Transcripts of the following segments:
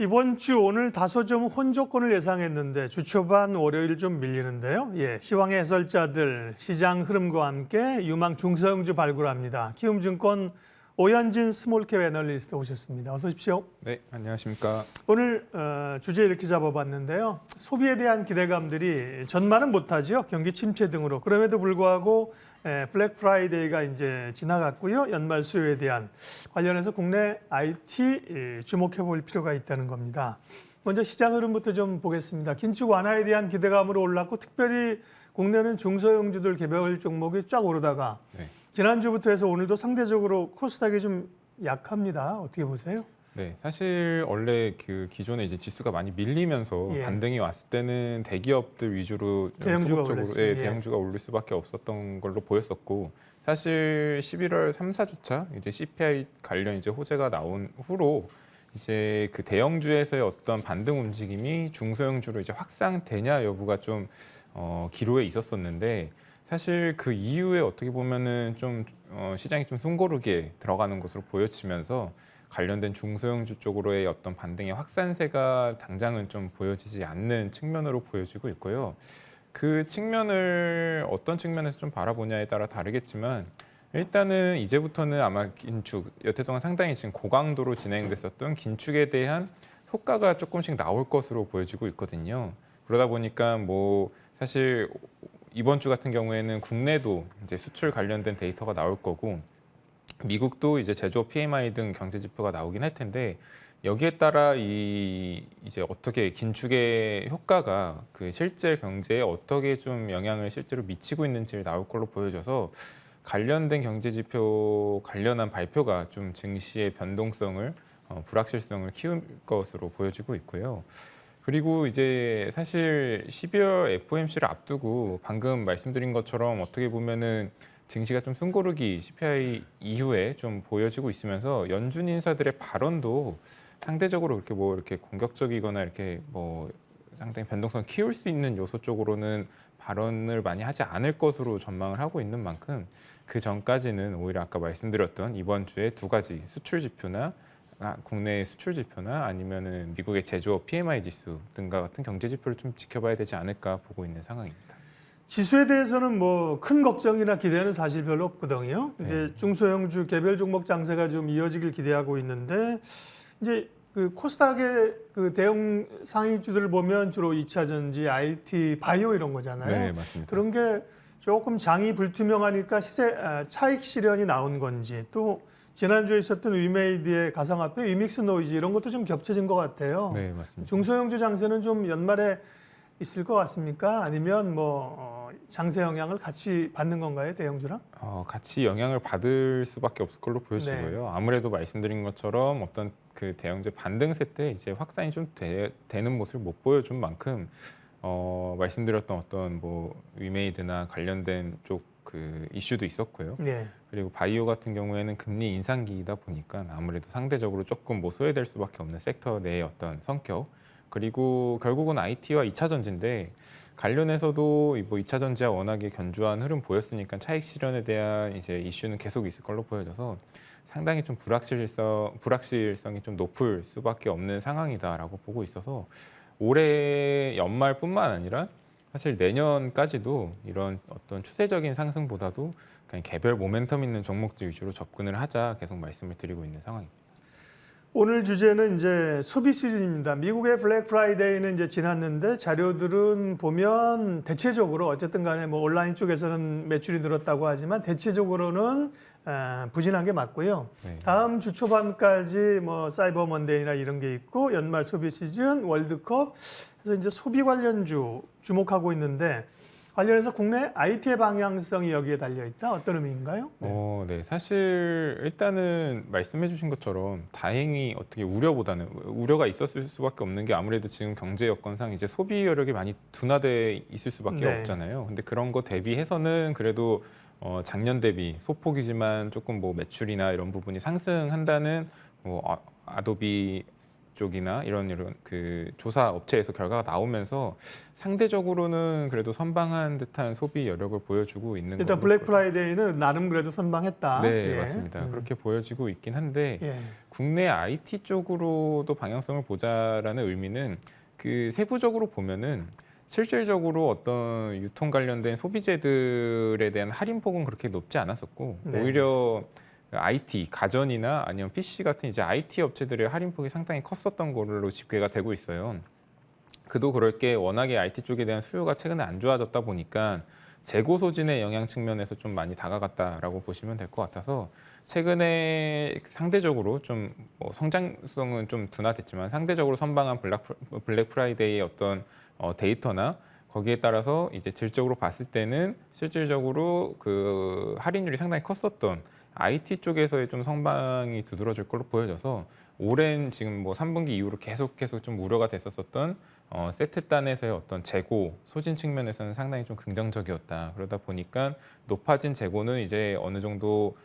이번 주 오늘 다소 좀 혼조권을 예상했는데 주 초반 월요일 좀 밀리는데요. 시황의 해설자들 시장 흐름과 함께 유망 중소형주 발굴합니다. 키움증권 오현진 스몰캡 애널리스트 오셨습니다. 어서 오십시오. 네, 안녕하십니까. 오늘 주제 이렇게 잡아봤는데요. 소비에 대한 기대감들이 전만은 못하죠. 경기 침체 등으로. 그럼에도 불구하고 블랙 프라이데이가 이제 지나갔고요. 연말 수요에 대한 관련해서 국내 IT 주목해 볼 필요가 있다는 겁니다. 먼저 시장 흐름부터 좀 보겠습니다. 긴축 완화에 대한 기대감으로 올랐고 특별히 국내는 중소형주들 개별 종목이 쫙 오르다가 네. 지난주부터 해서 오늘도 상대적으로 코스닥이 좀 약합니다. 어떻게 보세요? 네, 사실 원래 그 기존에 이제 지수가 많이 밀리면서 반등이 왔을 때는 대기업들 위주로 대형주가 수급적으로 대형주가 오를 수밖에 없었던 걸로 보였었고, 사실 11월 3, 4주차 이제 CPI 관련 이제 호재가 나온 후로 이제 그 대형주에서의 어떤 반등 움직임이 중소형주로 이제 확산되냐 여부가 좀 기로에 있었었는데, 사실 그 이후에 어떻게 보면은 좀 시장이 좀 숨고르게 들어가는 것으로 보여지면서 관련된 중소형주 쪽으로의 어떤 반등의 확산세가 당장은 좀 보여지지 않는 측면으로 보여지고 있고요. 그 측면을 어떤 측면에서 좀 바라보냐에 따라 다르겠지만, 일단은 이제부터는 아마 긴축, 여태 동안 상당히 지금 고강도로 진행됐었던 긴축에 대한 효과가 조금씩 나올 것으로 보여지고 있거든요. 그러다 보니까 뭐 사실 이번 주 같은 경우에는 국내도 이제 수출 관련된 데이터가 나올 거고, 미국도 이제 제조업 PMI 등 경제 지표가 나오긴 할 텐데, 여기에 따라 이제 어떻게 긴축의 효과가 그 실제 경제에 어떻게 좀 영향을 실제로 미치고 있는지를 나올 걸로 보여져서, 관련된 경제 지표 관련한 발표가 좀 증시의 변동성을 불확실성을 키울 것으로 보여지고 있고요. 그리고 이제 사실 12월 FOMC를 앞두고 방금 말씀드린 것처럼 어떻게 보면은 증시가 좀 숨고르기 CPI 이후에 좀 보여지고 있으면서 연준 인사들의 발언도 상대적으로 이렇게 공격적이거나 이렇게 뭐 상당히 변동성을 키울 수 있는 요소 쪽으로는 발언을 많이 하지 않을 것으로 전망을 하고 있는 만큼, 그 전까지는 오히려 아까 말씀드렸던 이번 주에 두 가지 수출 지표나 국내 수출 지표나 아니면은 미국의 제조업 PMI 지수 등과 같은 경제 지표를 좀 지켜봐야 되지 않을까 보고 있는 상황입니다. 지수에 대해서는 뭐 큰 걱정이나 기대는 사실 별로 없거든요. 이제 중소형주 개별 종목 장세가 좀 이어지길 기대하고 있는데, 이제 그 코스닥의 그 대형 상위주들을 보면 주로 2차 전지, IT, 바이오 이런 거잖아요. 네, 맞습니다. 그런 게 조금 장이 불투명하니까 차익 실현이 나온 건지, 또 지난주에 있었던 위메이드의 가상화폐, 위믹스 노이즈 이런 것도 좀 겹쳐진 것 같아요. 네, 맞습니다. 중소형주 장세는 좀 연말에 있을 것 같습니까? 아니면 장세 영향을 같이 받는 건가요, 대형주랑? 같이 영향을 받을 수밖에 없을 걸로 보여지고요. 아무래도 말씀드린 것처럼 어떤 그 대형주 반등세 때 이제 확산이 좀 되는 모습을 못 보여준 만큼, 말씀드렸던 어떤 뭐 위메이드나 관련된 쪽 그 이슈도 있었고요. 그리고 바이오 같은 경우에는 금리 인상기이다 보니까 아무래도 상대적으로 조금 뭐 소외될 수밖에 없는 섹터 내의 어떤 성격, 그리고 결국은 IT와 2차 전지인데, 관련해서도 뭐 2차 전지와 워낙에 견조한 흐름 보였으니까 차익 실현에 대한 이제 이슈는 계속 있을 걸로 보여져서 상당히 좀 불확실성이 좀 높을 수밖에 없는 상황이다라고 보고 있어서, 올해 연말뿐만 아니라 사실 내년까지도 이런 어떤 추세적인 상승보다도 그냥 개별 모멘텀 있는 종목들 위주로 접근을 하자 계속 말씀을 드리고 있는 상황입니다. 오늘 주제는 이제 소비 시즌입니다. 미국의 블랙 프라이데이는 이제 지났는데 자료들은 보면 대체적으로 어쨌든 간에 뭐 온라인 쪽에서는 매출이 늘었다고 하지만 대체적으로는 부진한 게 맞고요. 다음 주 초반까지 뭐 사이버 먼데이나 이런 게 있고 연말 소비 시즌, 월드컵, 그래서 이제 소비 관련주 주목하고 있는데, 관련해서 국내 IT의 방향성이 여기에 달려 있다. 어떤 의미인가요? 네. 사실 일단은 말씀해 주신 것처럼 다행히 어떻게 우려가 있었을 수밖에 없는 게, 아무래도 지금 경제 여건상 이제 소비 여력이 많이 둔화돼 있을 수밖에 없잖아요. 근데 그런 거 대비해서는 그래도 작년 대비 소폭이지만 조금 뭐 매출이나 이런 부분이 상승한다는 뭐 아도비 쪽이나 이런 그 조사 업체에서 결과가 나오면서 상대적으로는 그래도 선방한 듯한 소비 여력을 보여주고 있는 일단 걸로 블랙 프라이데이는 나름 그래도 선방했다. 네, 예. 맞습니다. 그렇게 보여지고 있긴 한데 예. 국내 IT 쪽으로도 방향성을 보자라는 의미는 그 세부적으로 보면은 실질적으로 어떤 유통 관련된 소비재들에 대한 할인폭은 그렇게 높지 않았었고 네. 오히려 IT 가전이나 아니면 PC 같은 이제 IT 업체들의 할인폭이 상당히 컸었던 걸로 집계가 되고 있어요. 그도 그럴 게 워낙에 IT 쪽에 대한 수요가 최근에 안 좋아졌다 보니까 재고 소진의 영향 측면에서 좀 많이 다가갔다라고 보시면 될 것 같아서 최근에 상대적으로 좀 뭐 성장성은 좀 둔화됐지만 상대적으로 선방한 블랙 프라이데이의 어떤 데이터나 거기에 따라서 이제 질적으로 봤을 때는 실질적으로 그 할인율이 상당히 컸었던 IT 쪽에서의 좀 선방이 두드러질 걸로 보여져서 오랜 지금 뭐 3분기 이후로 계속 좀 우려가 됐었던 세트 단에서의 어떤 재고 소진 측면에서는 상당히 좀 긍정적이었다. 그러다 보니까 높아진 재고는 이제 어느 정도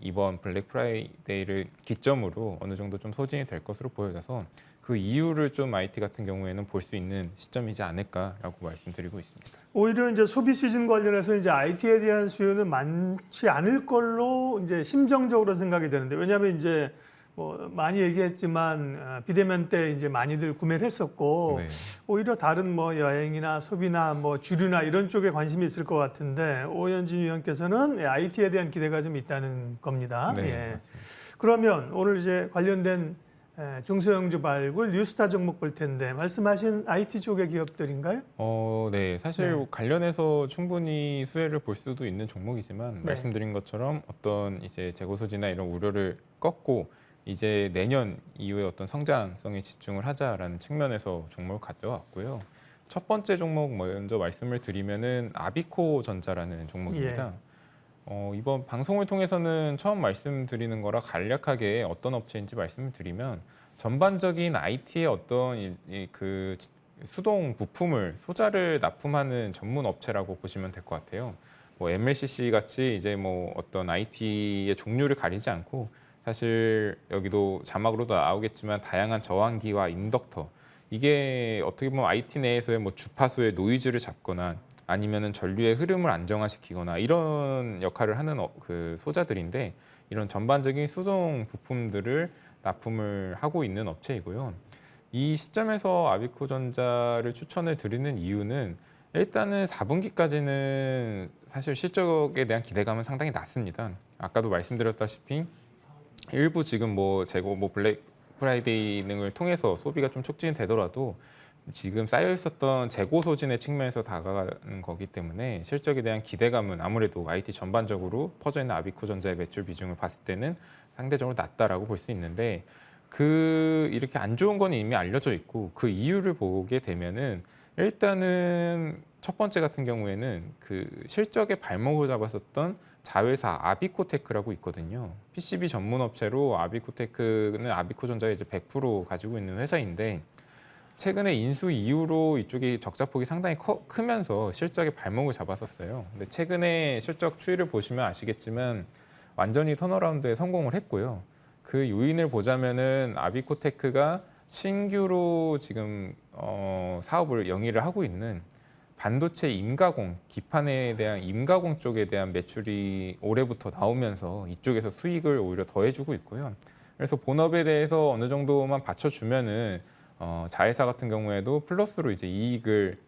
이번 블랙 프라이데이를 기점으로 어느 정도 좀 소진이 될 것으로 보여져서 그 이유를 좀 IT 같은 경우에는 볼 수 있는 시점이지 않을까라고 말씀드리고 있습니다. 오히려 이제 소비 시즌 관련해서 이제 IT에 대한 수요는 많지 않을 걸로 이제 심정적으로 생각이 되는데 왜냐하면 이제 뭐 많이 얘기했지만 비대면 때 이제 많이들 구매를 했었고 네. 오히려 다른 뭐 여행이나 소비나 뭐 주류나 이런 쪽에 관심이 있을 것 같은데 오현진 위원께서는 IT에 대한 기대가 좀 있다는 겁니다. 네, 예. 맞습니다. 그러면 오늘 이제 관련된 중소형주 발굴 뉴스타 종목 볼 텐데 말씀하신 IT 쪽의 기업들인가요? 네. 사실 네. 관련해서 충분히 수혜를 볼 수도 있는 종목이지만 네. 말씀드린 것처럼 어떤 이제 재고 소지나 이런 우려를 꺾고 이제 내년 이후에 어떤 성장성에 집중을 하자라는 측면에서 종목을 가져왔고요. 첫 번째 종목 먼저 말씀을 드리면은 아비코 전자라는 종목입니다. 이번 방송을 통해서는 처음 말씀드리는 거라 간략하게 어떤 업체인지 말씀을 드리면 전반적인 IT의 어떤 그 수동 부품을 소자를 납품하는 전문 업체라고 보시면 될 것 같아요. 뭐 MLCC 같이 이제 뭐 어떤 IT의 종류를 가리지 않고 사실 여기도 자막으로도 나오겠지만 다양한 저항기와 인덕터 이게 어떻게 보면 IT 내에서의 뭐 주파수의 노이즈를 잡거나 아니면은 전류의 흐름을 안정화시키거나 이런 역할을 하는 그 소자들인데 이런 전반적인 수동 부품들을 납품을 하고 있는 업체이고요. 이 시점에서 아비코전자를 추천을 드리는 이유는 일단은 4분기까지는 사실 실적에 대한 기대감은 상당히 낮습니다. 아까도 말씀드렸다시피 일부 지금 뭐 재고 뭐 블랙 프라이데이 등을 통해서 소비가 좀 촉진이 되더라도 지금 쌓여 있었던 재고 소진의 측면에서 다가가는 거기 때문에 실적에 대한 기대감은 아무래도 IT 전반적으로 퍼져 있는 아비코전자의 매출 비중을 봤을 때는 상대적으로 낮다라고 볼 수 있는데 이렇게 안 좋은 건 이미 알려져 있고 그 이유를 보게 되면은 일단은 첫 번째 같은 경우에는 그 실적의 발목을 잡았었던 자회사 아비코테크라고 있거든요. PCB 전문 업체로 아비코테크는 아비코전자의 이제 100% 가지고 있는 회사인데 최근에 인수 이후로 이쪽이 적자폭이 상당히 크면서 실적의 발목을 잡았었어요. 근데 최근에 실적 추이를 보시면 아시겠지만 완전히 턴어라운드에 성공을 했고요. 그 요인을 보자면은 아비코테크가 신규로 지금 사업을 영위를 하고 있는 반도체 임가공, 기판에 대한 임가공 쪽에 대한 매출이 올해부터 나오면서 이쪽에서 수익을 오히려 더해주고 있고요. 그래서 본업에 대해서 어느 정도만 받쳐주면은 자회사 같은 경우에도 플러스로 이제 이익을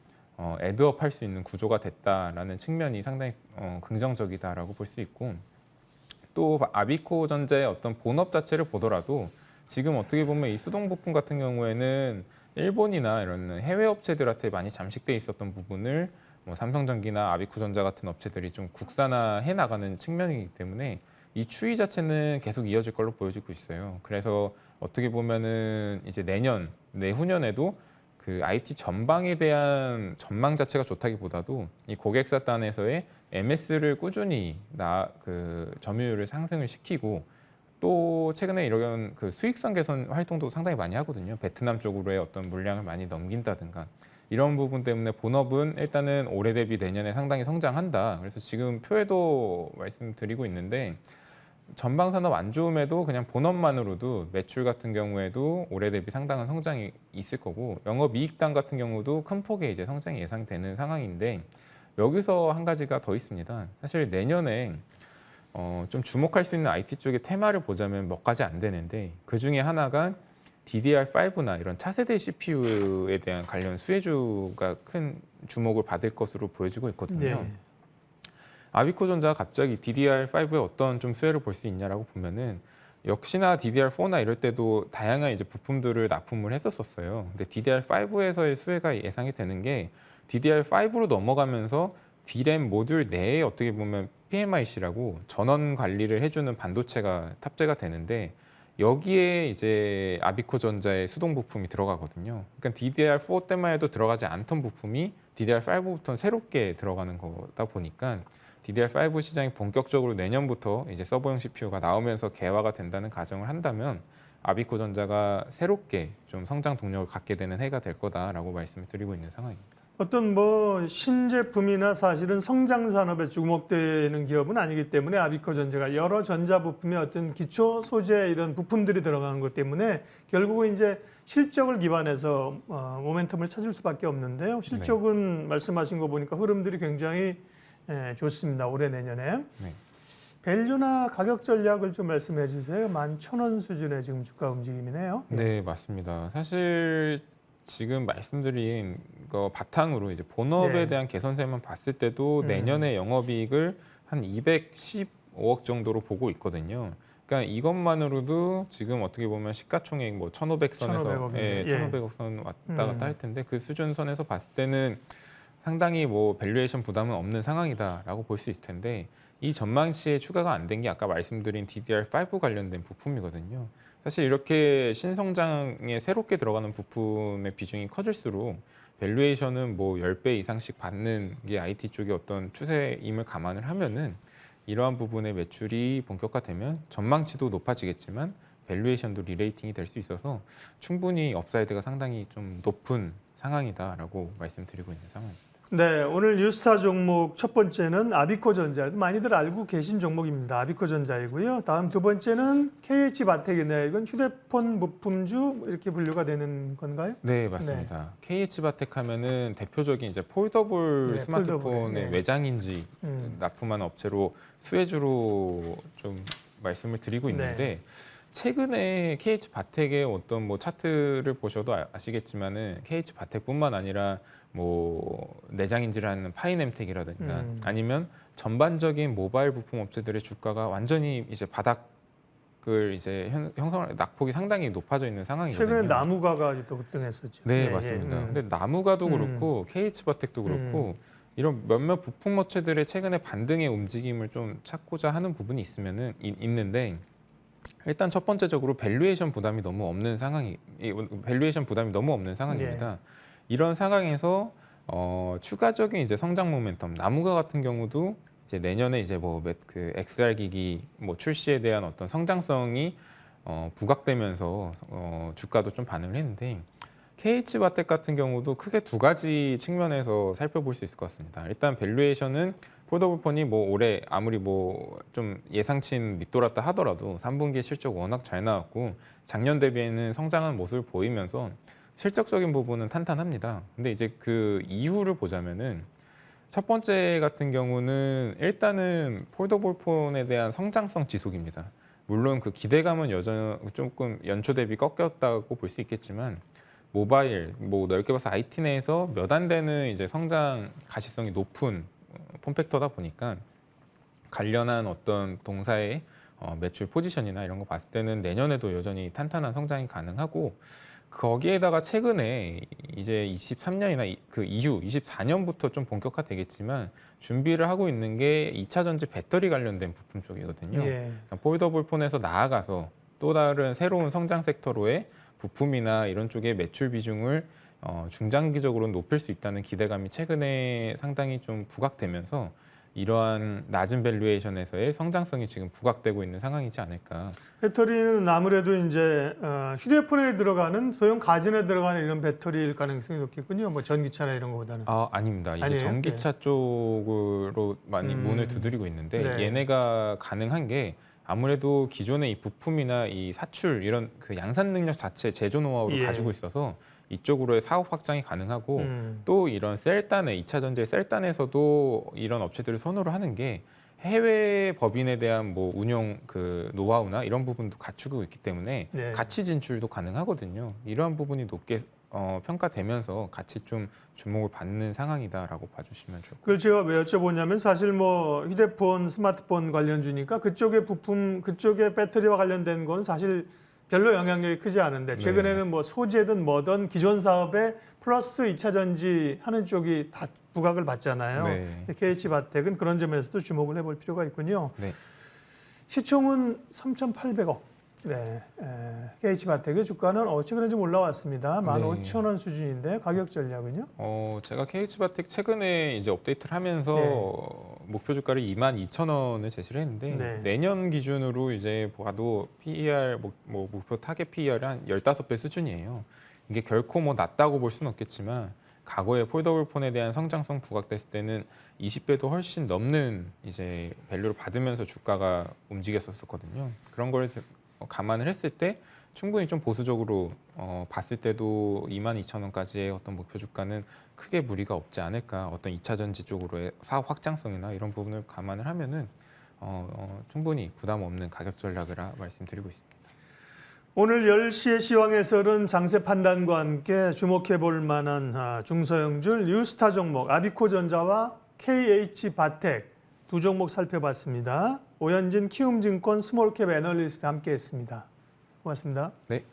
애드업 할 수 있는 구조가 됐다라는 측면이 상당히 긍정적이다라고 볼 수 있고 또 아비코전자의 어떤 본업 자체를 보더라도 지금 어떻게 보면 이 수동 부품 같은 경우에는 일본이나 이런 해외 업체들한테 많이 잠식돼 있었던 부분을 뭐 삼성전기나 아비코전자 같은 업체들이 좀 국산화해 나가는 측면이기 때문에 이 추이 자체는 계속 이어질 걸로 보여지고 있어요. 그래서 어떻게 보면은 이제 내후년에도 그 IT 전방에 대한 전망 자체가 좋다기보다도 이 고객사 단에서의 MS를 꾸준히 그 점유율을 상승을 시키고 또 최근에 이런 그 수익성 개선 활동도 상당히 많이 하거든요. 베트남 쪽으로의 어떤 물량을 많이 넘긴다든가 이런 부분 때문에 본업은 일단은 올해 대비 내년에 상당히 성장한다. 그래서 지금 표에도 말씀드리고 있는데 전방 산업 안 좋음에도 그냥 본업만으로도 매출 같은 경우에도 올해 대비 상당한 성장이 있을 거고 영업이익단 같은 경우도 큰 폭의 이제 성장이 예상되는 상황인데 여기서 한 가지가 더 있습니다. 사실 내년에 좀 주목할 수 있는 IT 쪽의 테마를 보자면 몇 가지 안 되는데 그 중에 하나가 DDR5나 이런 차세대 CPU에 대한 관련 수혜주가 큰 주목을 받을 것으로 보여지고 있거든요. 네. 아비코전자가 갑자기 DDR5에 어떤 좀 수혜를 볼 수 있냐라고 보면은 역시나 DDR4나 이럴 때도 다양한 이제 부품들을 납품을 했었어요. 근데 DDR5에서의 수혜가 예상이 되는 게 DDR5로 넘어가면서 D램 모듈 내에 어떻게 보면 PMIC라고 전원 관리를 해주는 반도체가 탑재가 되는데 여기에 이제 아비코전자의 수동 부품이 들어가거든요. 그러니까 DDR4 때만 해도 들어가지 않던 부품이 DDR5부터는 새롭게 들어가는 거다 보니까 DDR5 시장이 본격적으로 내년부터 이제 서버용 CPU가 나오면서 개화가 된다는 가정을 한다면 아비코전자가 새롭게 좀 성장 동력을 갖게 되는 해가 될 거다라고 말씀을 드리고 있는 상황입니다. 어떤 뭐 신제품이나 사실은 성장 산업에 주목되는 기업은 아니기 때문에 아비코전자가 여러 전자 부품의 어떤 기초 소재 이런 부품들이 들어가는 것 때문에 결국은 이제 실적을 기반해서 모멘텀을 찾을 수밖에 없는데요. 실적은 말씀하신 거 보니까 흐름들이 굉장히 좋습니다. 올해 내년에. 네. 밸류나 가격 전략을 좀 말씀해 주세요. 11,000원 수준의 지금 주가 움직임이네요. 네, 맞습니다. 사실 지금 말씀드린 거 바탕으로 이제 본업에 네. 대한 개선세만 봤을 때도 내년에 영업이익을 한 215억 정도로 보고 있거든요. 그러니까 이것만으로도 지금 어떻게 보면 시가총액 뭐 1,500선에서 1,500억 예, 1,500억 선 왔다 갔다 할 텐데 그 수준 선에서 봤을 때는 상당히 뭐 밸류에이션 부담은 없는 상황이다라고 볼 수 있을 텐데 이 전망치에 추가가 안 된 게 아까 말씀드린 DDR5 관련된 부품이거든요. 사실 이렇게 신성장에 새롭게 들어가는 부품의 비중이 커질수록 밸류에이션은 뭐 10배 이상씩 받는 게 IT 쪽의 어떤 추세임을 감안을 하면은 이러한 부분의 매출이 본격화되면 전망치도 높아지겠지만 밸류에이션도 리레이팅이 될 수 있어서 충분히 업사이드가 상당히 좀 높은 상황이다라고 말씀드리고 있는 상황입니다. 네, 오늘 뉴스타 종목 첫 번째는 아비코전자. 많이들 알고 계신 종목입니다. 아비코전자이고요. 다음 두 번째는 KH바텍이네요. 이건 휴대폰 부품주 이렇게 분류가 되는 건가요? 네, 맞습니다. KH바텍 하면은 대표적인 이제 폴더블 네, 스마트폰의 폴더블, 네. 외장인지 납품하는 업체로 수혜주로 좀 말씀을 드리고 있는데 최근에 KH바텍의 어떤 뭐 차트를 보셔도 아시겠지만은 KH바텍뿐만 아니라 뭐 내장인지를 하는 파이넴텍이라든가 아니면 전반적인 모바일 부품 업체들의 주가가 완전히 이제 바닥을 이제 형성할 낙폭이 상당히 높아져 있는 상황이거든요. 최근에 나무가가 또 급등했었죠. 네, 맞습니다. 근데 나무가도 그렇고 KH바텍도 그렇고 이런 몇몇 부품 업체들의 최근에 반등의 움직임을 좀 찾고자 하는 부분이 있는데 일단 첫 번째적으로 밸류에이션 부담이 너무 없는 상황입니다. 이런 상황에서 추가적인 이제 성장 모멘텀, 나무가 같은 경우도 이제 내년에 이제 뭐 그 XR 기기 뭐 출시에 대한 어떤 성장성이 부각되면서 주가도 좀 반응을 했는데 KH바텍 같은 경우도 크게 두 가지 측면에서 살펴볼 수 있을 것 같습니다. 일단 밸류에이션은 폴더블폰이 뭐 올해 아무리 뭐 좀 예상치는 밑돌았다 하더라도 3분기 실적 워낙 잘 나왔고 작년 대비에는 성장한 모습을 보이면서 실적적인 부분은 탄탄합니다. 근데 이제 그 이유를 보자면은 첫 번째 같은 경우는 일단은 폴더블폰에 대한 성장성 지속입니다. 물론 그 기대감은 여전히 조금 연초 대비 꺾였다고 볼 수 있겠지만 모바일, 뭐 넓게 봐서 IT 내에서 몇 안 되는 이제 성장 가시성이 높은 폼팩터다 보니까 관련한 어떤 동사의 매출 포지션이나 이런 거 봤을 때는 내년에도 여전히 탄탄한 성장이 가능하고 거기에다가 최근에 이제 23년이나 그 이후 24년부터 좀 본격화되겠지만 준비를 하고 있는 게 2차 전지 배터리 관련된 부품 쪽이거든요. 그러니까 폴더블 폰에서 나아가서 또 다른 새로운 성장 섹터로의 부품이나 이런 쪽의 매출 비중을 중장기적으로 높일 수 있다는 기대감이 최근에 상당히 좀 부각되면서 이러한 낮은 밸류에이션에서의 성장성이 지금 부각되고 있는 상황이지 않을까. 배터리는 아무래도 이제 휴대폰에 들어가는 소형 가전에 들어가는 이런 배터리일 가능성이 높겠군요. 뭐 전기차나 이런 거보다는. 아닙니다. 이제 아니에요? 전기차 쪽으로 많이 문을 두드리고 있는데 얘네가 가능한 게 아무래도 기존의 이 부품이나 이 사출 이런 그 양산 능력 자체 제조 노하우를 예. 가지고 있어서 이쪽으로의 사업 확장이 가능하고 또 이런 셀단에 2차 전지의 셀단에서도 이런 업체들을 선호를 하는 게 해외 법인에 대한 뭐 운용 그 노하우나 이런 부분도 갖추고 있기 때문에 네. 가치 진출도 가능하거든요. 이러한 부분이 높게 평가되면서 같이 좀 주목을 받는 상황이다라고 봐주시면 좋을 것 그걸 제가 왜 여쭤보냐면 사실 뭐 휴대폰, 스마트폰 관련주니까 그쪽의 부품, 그쪽의 배터리와 관련된 건 사실 별로 영향력이 크지 않은데 네, 최근에는 맞습니다. 뭐 소재든 뭐든 기존 사업에 플러스 2차 전지 하는 쪽이 다 부각을 받잖아요. 네. KH바텍은 그런 점에서도 주목을 해볼 필요가 있군요. 네. 시총은 3,800억. 네, KH바텍의 주가는 최근에 좀 올라왔습니다. 15,000원 수준인데 가격 전략은요? 제가 KH바텍 최근에 이제 업데이트를 하면서 목표 주가를 22,000원을 제시를 했는데 네. 내년 기준으로 이제 봐도 PER 뭐 목표 타겟 PER이 한 15배 수준이에요. 이게 결코 뭐 낮다고 볼 수는 없겠지만 과거에 폴더블 폰에 대한 성장성 부각됐을 때는 20배도 훨씬 넘는 이제 밸류를 받으면서 주가가 움직였었거든요. 그런 걸 감안을 했을 때 충분히 좀 보수적으로 봤을 때도 22,000원까지의 어떤 목표 주가는 크게 무리가 없지 않을까. 어떤 2차 전지 쪽으로의 사업 확장성이나 이런 부분을 감안을 하면은 충분히 부담 없는 가격 전략을 말씀드리고 있습니다. 오늘 10시의 시황에서는 장세 판단과 함께 주목해 볼 만한 중소형줄 뉴스타 종목 아비코전자와 KH바텍 두 종목 살펴봤습니다. 오현진 키움증권 스몰캡 애널리스트 함께했습니다. 고맙습니다. 네,